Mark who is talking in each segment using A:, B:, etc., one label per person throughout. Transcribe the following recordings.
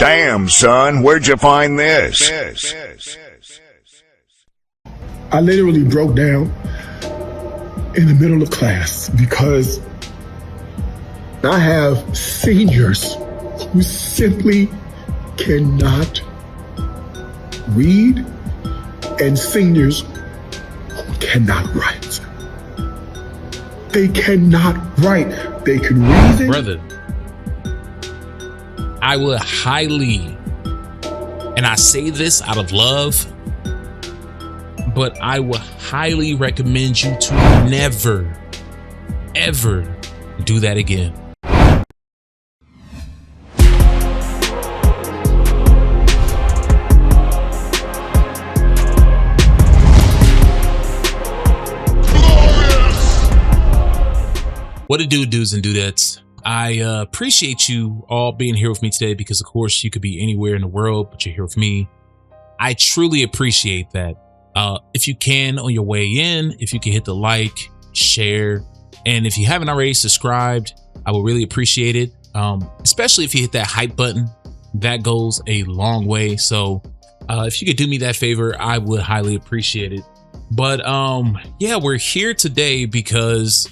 A: Damn, son, where'd you find this?
B: I literally broke down in the middle of class because I have seniors who simply cannot read and seniors who cannot write. They cannot write. They can reason.
C: Brother, I would highly, and I say this out of love, but I would highly recommend you to never, ever do that again. What it do, dudes and dudettes? I appreciate you all being here with me today because, of course, you could be anywhere in the world, but you're here with me. I truly appreciate that. If you can, on your way in, if you can hit the like, share, and if you haven't already subscribed, I would really appreciate it. Especially if you hit that hype button, that goes a long way. So if you could do me that favor, I would highly appreciate it. But yeah, we're here today because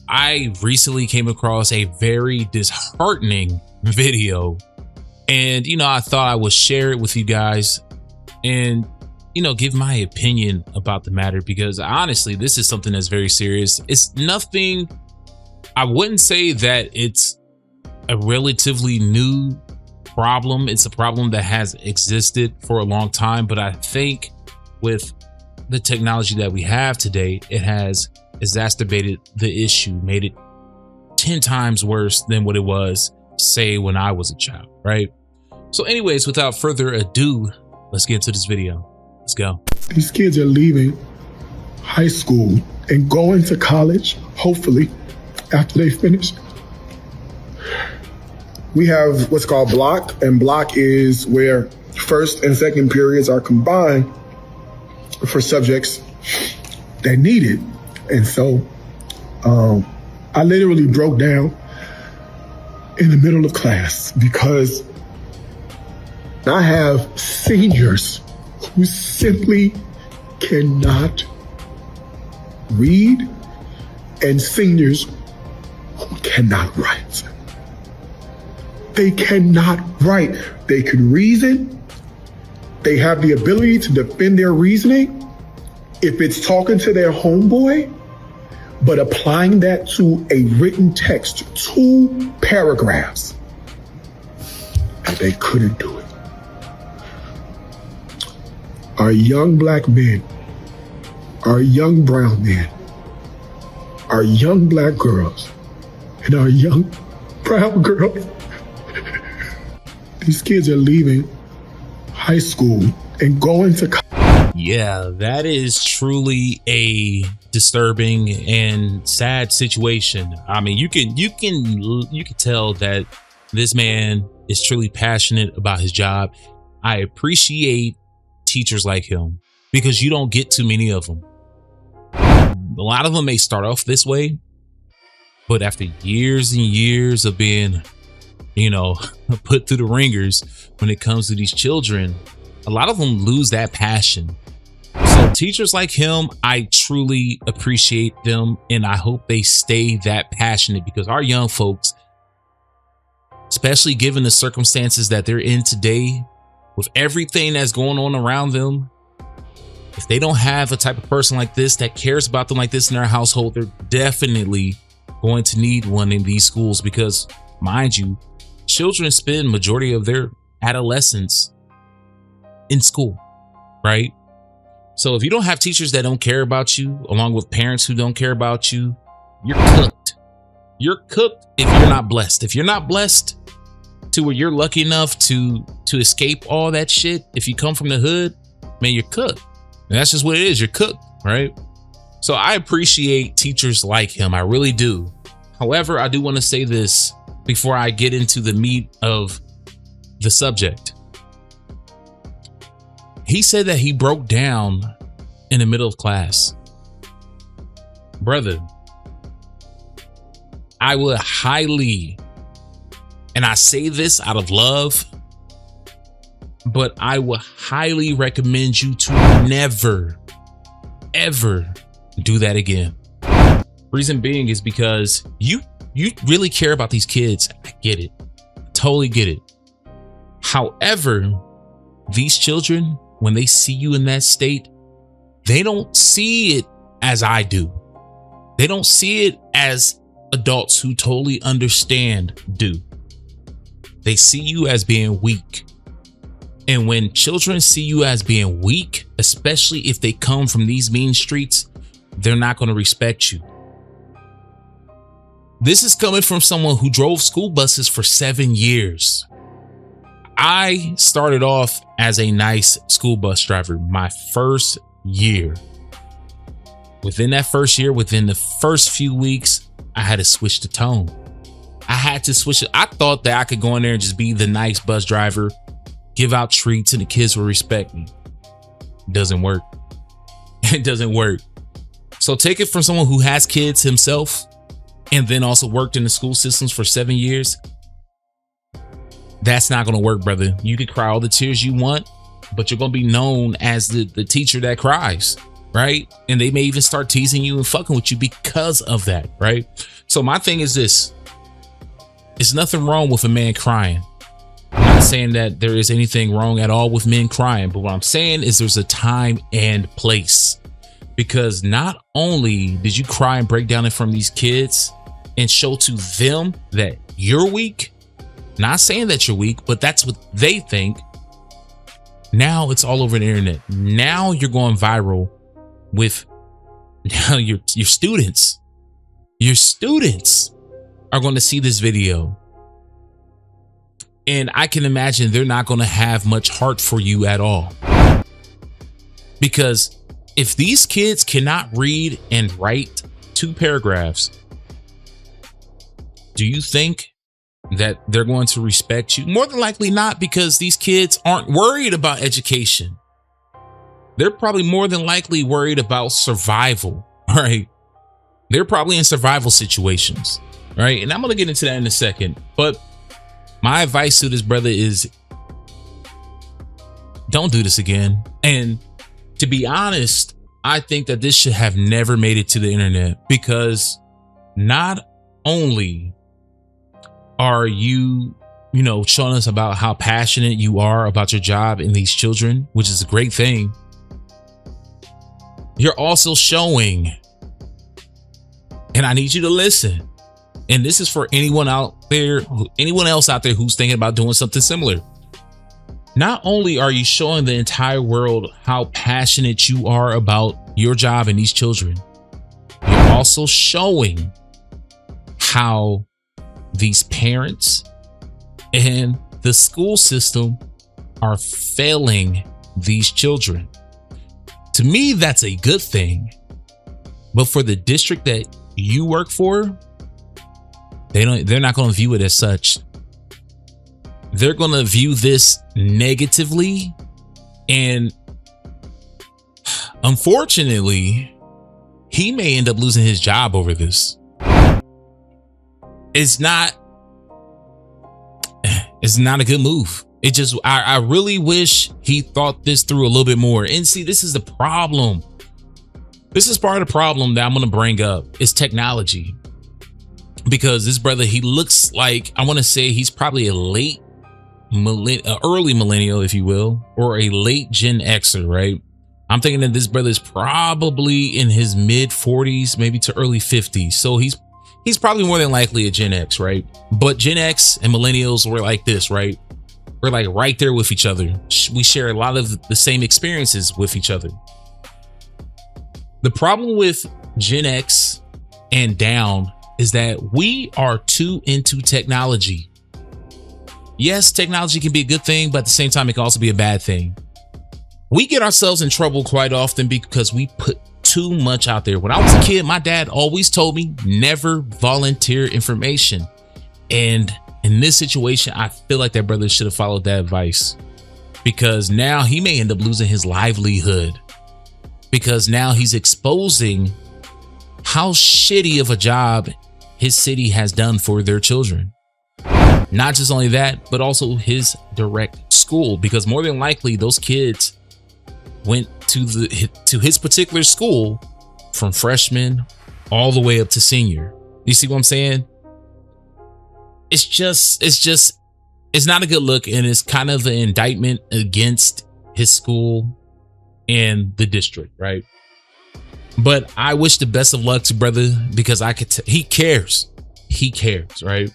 C: I recently came across a very disheartening video, and I thought I would share it with you guys and give my opinion about the matter, because honestly, this is something that's very serious. It's nothing, I wouldn't say that it's a relatively new problem. It's a problem that has existed for a long time, but I think with the technology that we have today, it has exacerbated the issue, made it 10 times worse than what it was, say, when I was a child, right? So anyways, without further ado, let's get into this video. Let's go.
B: These kids are leaving high school and going to college, hopefully, after they finish. We have what's called block, and block is where first and second periods are combined for subjects that need it. And so I literally broke down in the middle of class because I have seniors who simply cannot read and seniors who cannot write. They cannot write. They can reason. They have the ability to defend their reasoning if it's talking to their homeboy, but applying that to a written text, 2 paragraphs, and they couldn't do it. Our young black men, our young brown men, our young black girls, and our young brown girls, these kids are leaving high school and going to college.
C: Yeah, that is truly a disturbing and sad situation. I mean, you can tell that this man is truly passionate about his job. I appreciate teachers like him because you don't get too many of them. A lot of them may start off this way, but after years and years of being, put through the ringers when it comes to these children, a lot of them lose that passion. So teachers like him, I truly appreciate them, and I hope they stay that passionate, because our young folks, especially given the circumstances that they're in today, with everything that's going on around them, if they don't have a type of person like this that cares about them like this in their household, they're definitely going to need one in these schools, because mind you, children spend majority of their adolescence in school, right? So if you don't have teachers that don't care about you, along with parents who don't care about you, you're cooked. You're cooked if you're not blessed. If you're not blessed to where you're lucky enough to escape all that shit, if you come from the hood, man, you're cooked. And that's just what it is. You're cooked, right? So I appreciate teachers like him. I really do. However, I do want to say this before I get into the meat of the subject. He said that he broke down in the middle of class. Brother, I would highly, and I say this out of love, but I would highly recommend you to never, ever do that again. Reason being is because you really care about these kids. I get it. Totally get it. However, these children, when they see you in that state, they don't see it as I do. They don't see it as adults who totally understand do. They see you as being weak. And when children see you as being weak, especially if they come from these mean streets, they're not going to respect you. This is coming from someone who drove school buses for 7 years. I started off as a nice school bus driver my first year. Within that first year, within the first few weeks, I had to switch the tone. I had to switch it. I thought that I could go in there and just be the nice bus driver, give out treats, and the kids will respect me. It doesn't work. It doesn't work. So take it from someone who has kids himself and then also worked in the school systems for 7 years. That's not going to work, brother. You can cry all the tears you want, but you're going to be known as the teacher that cries, right? And they may even start teasing you and fucking with you because of that, right? So my thing is this. There's nothing wrong with a man crying. I'm not saying that there is anything wrong at all with men crying, but what I'm saying is there's a time and place. Because not only did you cry and break down in front of these kids and show to them that you're weak, not saying that you're weak, but that's what they think. Now it's all over the internet. Now you're going viral with now your students. Your students are going to see this video. And I can imagine they're not going to have much heart for you at all. Because if these kids cannot read and write 2 paragraphs, do you think that they're going to respect you? More than likely not, because these kids aren't worried about education. They're probably more than likely worried about survival, right? They're probably in survival situations, right? And I'm going to get into that in a second. But my advice to this brother is don't do this again. And to be honest, I think that this should have never made it to the internet, because not only are you showing us about how passionate you are about your job and these children, which is a great thing, you're also showing, and I need you to listen, and this is for anyone else out there who's thinking about doing something similar. Not only are you showing the entire world how passionate you are about your job and these children, you're also showing how these parents and the school system are failing these children. To me, that's a good thing. But for the district that you work for, they're not going to view it as such. They're going to view this negatively, and unfortunately, he may end up losing his job over this. It's not a good move. It just, I really wish he thought this through a little bit more. And see, this is the problem. This is part of the problem that I'm going to bring up is technology. Because this brother, he looks like, I want to say he's probably a early millennial, if you will, or a late Gen Xer, right? I'm thinking that this brother is probably in his mid 40s, maybe to early 50s. So he's probably more than likely a Gen X, right? But Gen X and millennials were like this, right? We're like right there with each other. We share a lot of the same experiences with each other. The problem with Gen X and down is that we are too into technology. Yes, technology can be a good thing, but at the same time, it can also be a bad thing. We get ourselves in trouble quite often because we put too much out there. When I was a kid, my dad always told me never volunteer information. And in this situation, I feel like that brother should have followed that advice, because now he may end up losing his livelihood, because now he's exposing how shitty of a job his city has done for their children. Not just only that, but also his direct school, because more than likely those kids went to his particular school from freshman all the way up to senior. You see what I'm saying? It's not a good look, and it's kind of an indictment against his school and the district, right? But I wish the best of luck to brother, because I could he cares, right?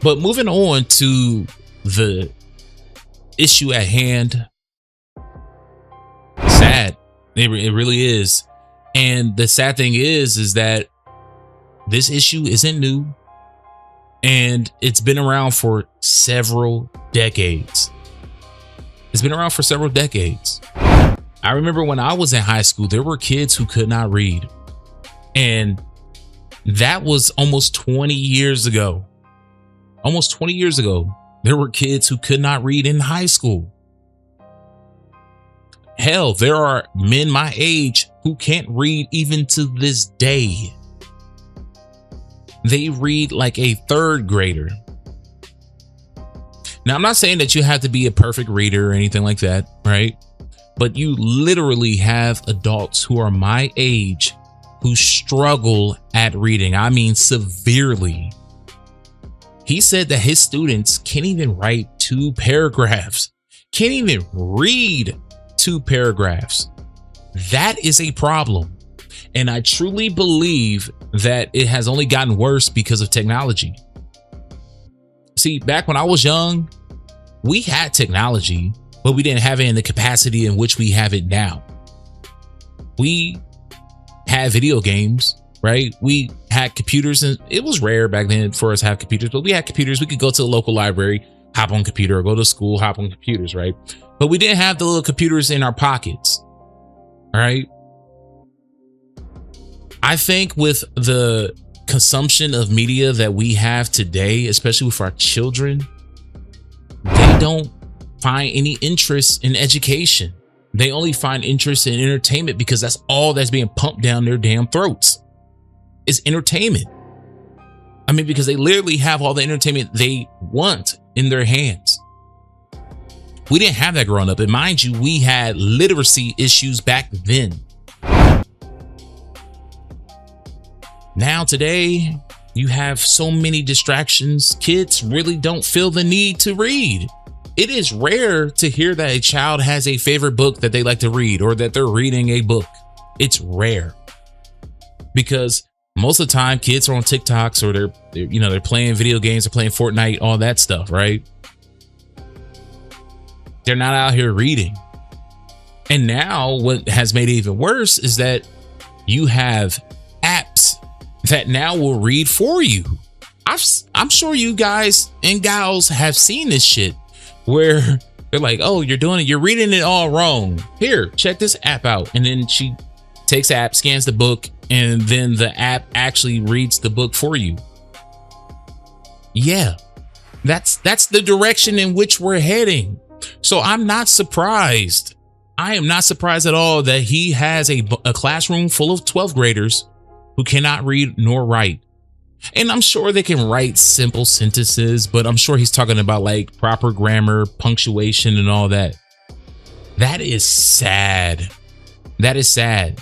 C: But moving on to the issue at hand, sad. It really is. And the sad thing is that this issue isn't new, and it's been around for several decades. It's been around for several decades. I remember when I was in high school, there were kids who could not read. And that was almost 20 years ago. Almost 20 years ago, there were kids who could not read in high school. Hell, there are men my age who can't read even to this day. They read like a third grader. Now, I'm not saying that you have to be a perfect reader or anything like that, right? But you literally have adults who are my age who struggle at reading. I mean, severely. He said that his students can't even write 2 paragraphs, can't even read 2 paragraphs. That is a problem. And I truly believe that it has only gotten worse because of technology. See, back when I was young, we had technology, but we didn't have it in the capacity in which we have it now. We had video games, right? We had computers, and it was rare back then for us to have computers, but we had computers. We could go to the local library, hop on computer, or go to school, hop on computers, right? But we didn't have the little computers in our pockets, all right? I think with the consumption of media that we have today, especially with our children, they don't find any interest in education. They only find interest in entertainment because that's all that's being pumped down their damn throats. It's entertainment. I mean, because they literally have all the entertainment they want in their hands. We didn't have that growing up. And mind you, we had literacy issues back then. Now today, you have so many distractions. Kids really don't feel the need to read. It is rare to hear that a child has a favorite book that they like to read, or that they're reading a book. It's rare, because most of the time kids are on TikToks, or they're playing video games, they're playing Fortnite, all that stuff, right? They're not out here reading. And now what has made it even worse is that you have apps that now will read for you. I'm sure you guys and gals have seen this shit where they're like, oh, you're reading it all wrong. Here, check this app out. And then she takes the app, scans the book, and then the app actually reads the book for you. Yeah, that's the direction in which we're heading. So I'm not surprised. I am not surprised at all that he has a classroom full of 12th graders who cannot read nor write. And I'm sure they can write simple sentences, but I'm sure he's talking about like proper grammar, punctuation, and all that. That is sad. That is sad.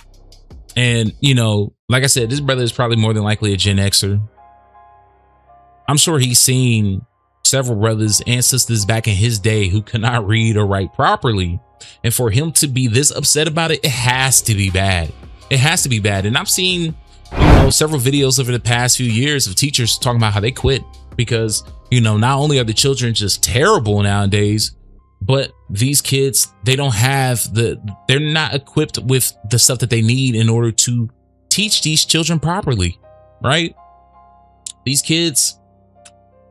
C: And, like I said, this brother is probably more than likely a Gen Xer. I'm sure he's seen several brothers and sisters back in his day who could not read or write properly. And for him to be this upset about it, it has to be bad. It has to be bad. And I've seen several videos over the past few years of teachers talking about how they quit because, not only are the children just terrible nowadays, but these kids, they're not equipped with the stuff that they need in order to teach these children properly, right? These kids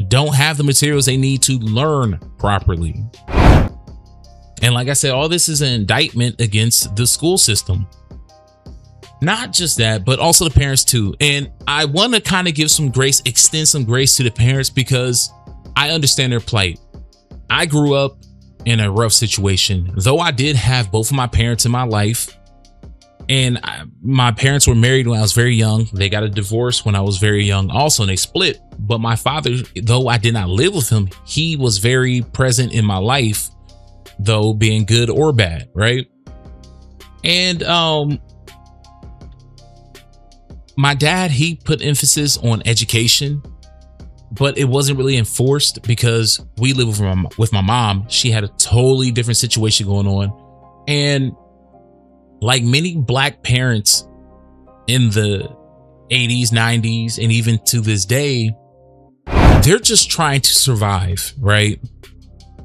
C: don't have the materials they need to learn properly. And like I said, all this is an indictment against the school system. Not just that, but also the parents too. And I want to kind of extend some grace to the parents, because I understand their plight. I grew up in a rough situation, though I did have both of my parents in my life. And my parents were married when I was very young. They got a divorce when I was very young also, and they split. But my father, though I did not live with him, he was very present in my life, though being good or bad, right? And my dad, he put emphasis on education, but it wasn't really enforced because we live with my mom. She had a totally different situation going on. And like many black parents in the 80s, 90s, and even to this day, they're just trying to survive, right?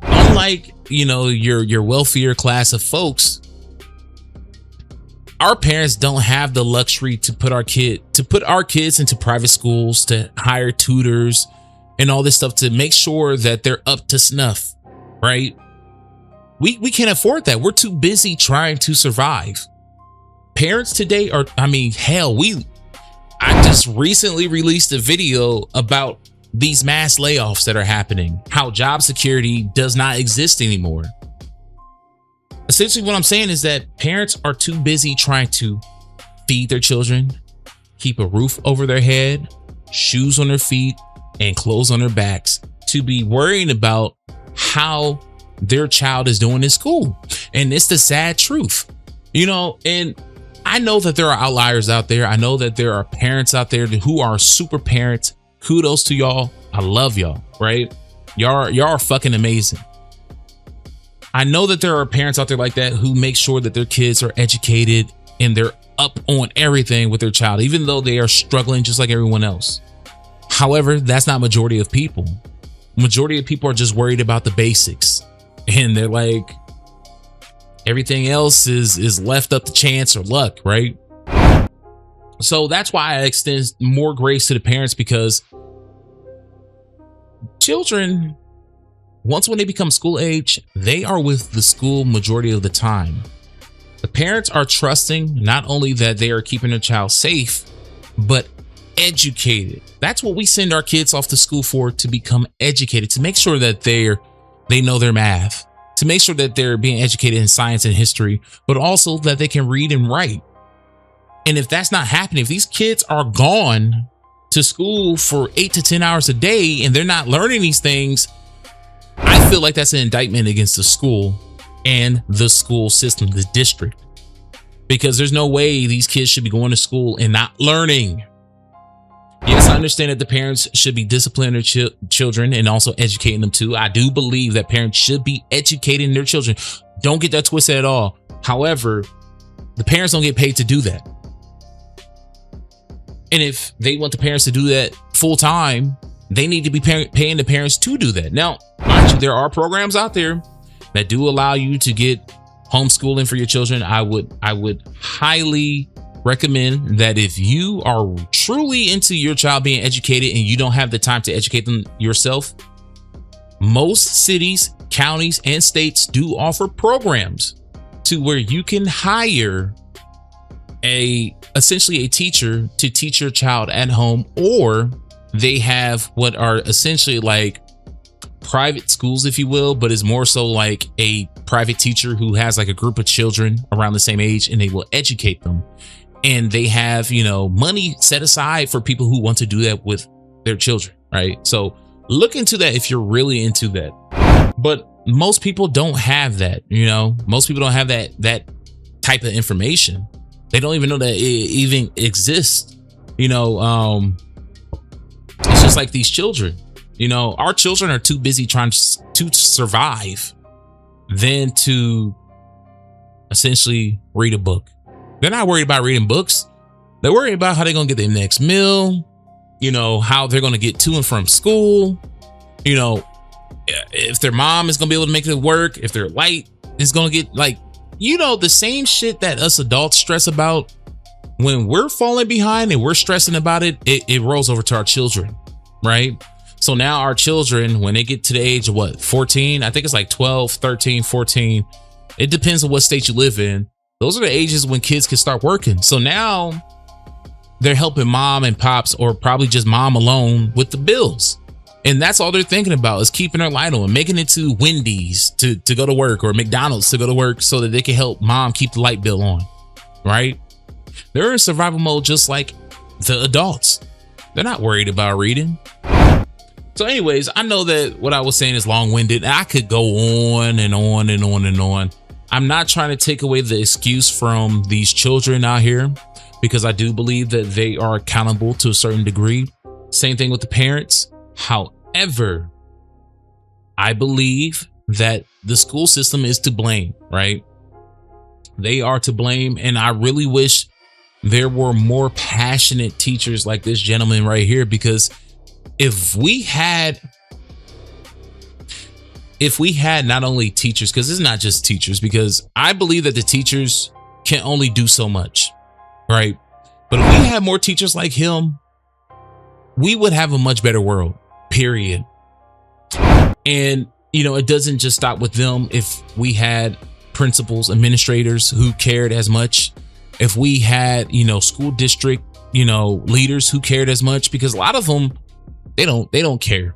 C: Unlike, your wealthier class of folks, our parents don't have the luxury to put our kids into private schools, to hire tutors and all this stuff to make sure that they're up to snuff, right? We can't afford that. We're too busy trying to survive. Parents today are, I just recently released a video about these mass layoffs that are happening, how job security does not exist anymore. Essentially, what I'm saying is that parents are too busy trying to feed their children, keep a roof over their head, shoes on their feet, and clothes on their backs to be worrying about how their child is doing in school. And it's the sad truth, and I know that there are outliers out there. I know that there are parents out there who are super parents. Kudos to y'all. I love y'all, right? Y'all are fucking amazing. I know that there are parents out there like that who make sure that their kids are educated and they're up on everything with their child, even though they are struggling just like everyone else. However, that's not majority of people. Majority of people are just worried about the basics, and they're like, everything else is left up to chance or luck, right? So that's why I extend more grace to the parents, because children, once when they become school age, they are with the school majority of the time. The parents are trusting not only that they are keeping their child safe, but educated. That's what we send our kids off to school for, to become educated, to make sure that they know their math, to make sure that they're being educated in science and history, but also that they can read and write. And if that's not happening, if these kids are gone to school for 8 to 10 hours a day and they're not learning these things, I feel like that's an indictment against the school and the school system, the district, because there's no way these kids should be going to school and not learning. Yes, I understand that the parents should be disciplining their children and also educating them too. I do believe that parents should be educating their children. Don't get that twisted at all. However, the parents don't get paid to do that. And if they want the parents to do that full time, they need to be paying the parents to do that. Now, mind you, there are programs out there that do allow you to get homeschooling for your children. I would highly recommend that if you are truly into your child being educated and you don't have the time to educate them yourself, most cities, counties, and states do offer programs to where you can hire essentially a teacher to teach your child at home, or they have what are essentially like private schools, if you will, but is more so like a private teacher who has like a group of children around the same age, and they will educate them. And they have, money set aside for people who want to do that with their children, right? So look into that if you're really into that. But most people don't have that, most people don't have that type of information. They don't even know that it even exists. It's just like these children, our children are too busy trying to survive than to essentially read a book. They're not worried about reading books. They're worried about how they're going to get their next meal, how they're going to get to and from school, if their mom is going to be able to make it work, if their light is going to get the same shit that us adults stress about. When we're falling behind and we're stressing about it, it rolls over to our children, right? So now our children, when they get to the age of 14, I think it's like 12, 13, 14. It depends on what state you live in. Those are the ages when kids can start working. So now they're helping mom and pops, or probably just mom alone, with the bills. And that's all they're thinking about, is keeping their light on, making it to Wendy's to go to work, or McDonald's to go to work, so that they can help mom keep the light bill on, right? They're in survival mode just like the adults. They're not worried about reading. So anyways, I know that what I was saying is long-winded. I could go on and on and on and on. I'm not trying to take away the excuse from these children out here, because I do believe that they are accountable to a certain degree. Same thing with the parents. However, I believe that the school system is to blame, right? They are to blame. And I really wish there were more passionate teachers like this gentleman right here, because if we had not only teachers, because it's not just teachers, because I believe that the teachers can only do so much, right? But if we had more teachers like him, we would have a much better world, period. And, you know, it doesn't just stop with them. If we had principals, administrators who cared as much, if we had, you know, school district, you know, leaders who cared as much, because a lot of them, they don't care.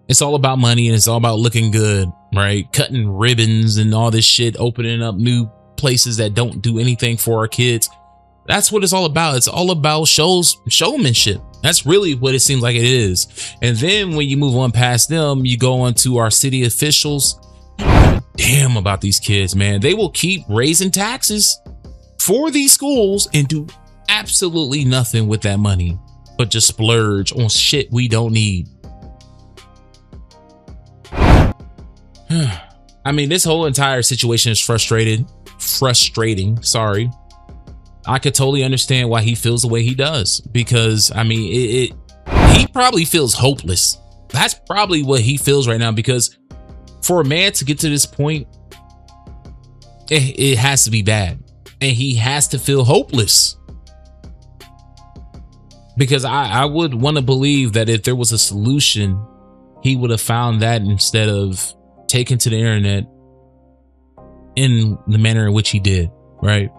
C: It's all about money and it's all about looking good, right? Cutting ribbons and all this shit, opening up new places that don't do anything for our kids. That's what it's all about. It's all about showmanship. That's really what it seems like it is. And then when you move on past them, you go on to our city officials. Damn about these kids, man. They will keep raising taxes for these schools and do absolutely nothing with that money, but just splurge on shit we don't need. I mean, this whole entire situation is frustrating. Sorry. I could totally understand why he feels the way he does, because I mean, he probably feels hopeless. That's probably what he feels right now, because for a man to get to this point, it has to be bad, and he has to feel hopeless. Because I would want to believe that if there was a solution, he would have found that instead of taking to the internet in the manner in which he did, right?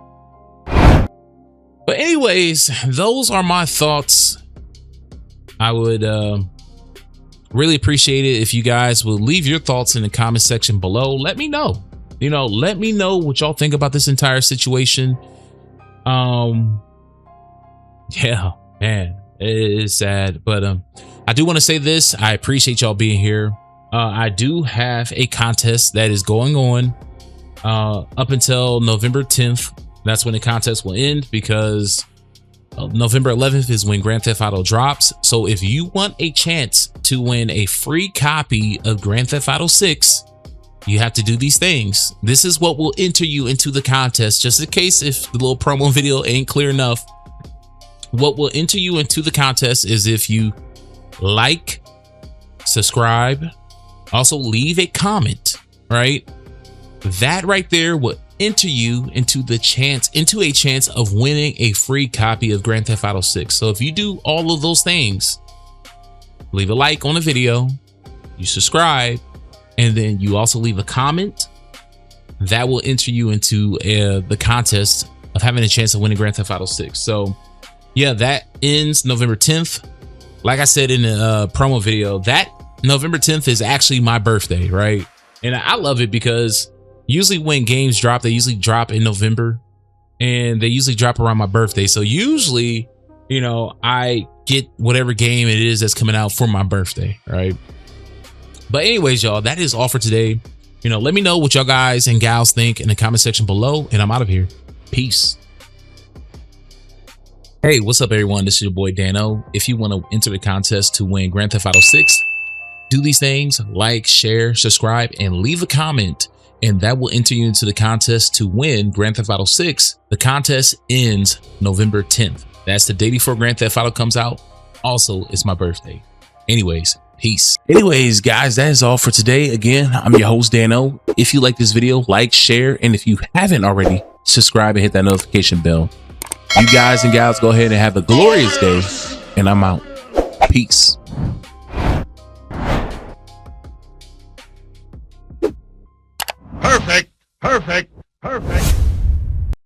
C: But anyways, those are my thoughts. I would really appreciate it if you guys will leave your thoughts in the comment section below. Let me know. You know, let me know what y'all think about this entire situation. Yeah, man, it is sad. But I do want to say this. I appreciate y'all being here. I do have a contest that is going on up until November 10th. That's when the contest will end, because November 11th is when Grand Theft Auto drops. So if you want a chance to win a free copy of Grand Theft Auto 6, you have to do these things. This is what will enter you into the contest, just in case if the little promo video ain't clear enough. What will enter you into the contest is if you like, subscribe, also leave a comment, right? That right there will enter you into a chance of winning a free copy of Grand Theft Auto 6. So if you do all of those things, leave a like on the video, you subscribe, and then you also leave a comment, that will enter you into the contest of having a chance of winning Grand Theft Auto 6. So yeah, that ends November 10th. Like I said in the promo video, that November 10th is actually my birthday, right? And I love it because usually when games drop, they usually drop in November, and they usually drop around my birthday. So usually, you know, I get whatever game it is that's coming out for my birthday, right? But anyways, y'all, that is all for today. You know, let me know what y'all guys and gals think in the comment section below, and I'm out of here. Peace. Hey, what's up, everyone? This is your boy Dano. If you want to enter the contest to win Grand Theft Auto 6, do these things: like, share, subscribe, and leave a comment, and that will enter you into the contest to win Grand Theft Auto 6. The contest ends November 10th. That's the day before Grand Theft Auto comes out. Also, it's my birthday. Anyways, peace. Anyways, guys, that is all for today. Again, I'm your host, Dano. If you like this video, like, share, and if you haven't already, subscribe and hit that notification bell. You guys and gals go ahead and have a glorious day, and I'm out. Peace.
A: Perfect, perfect, perfect.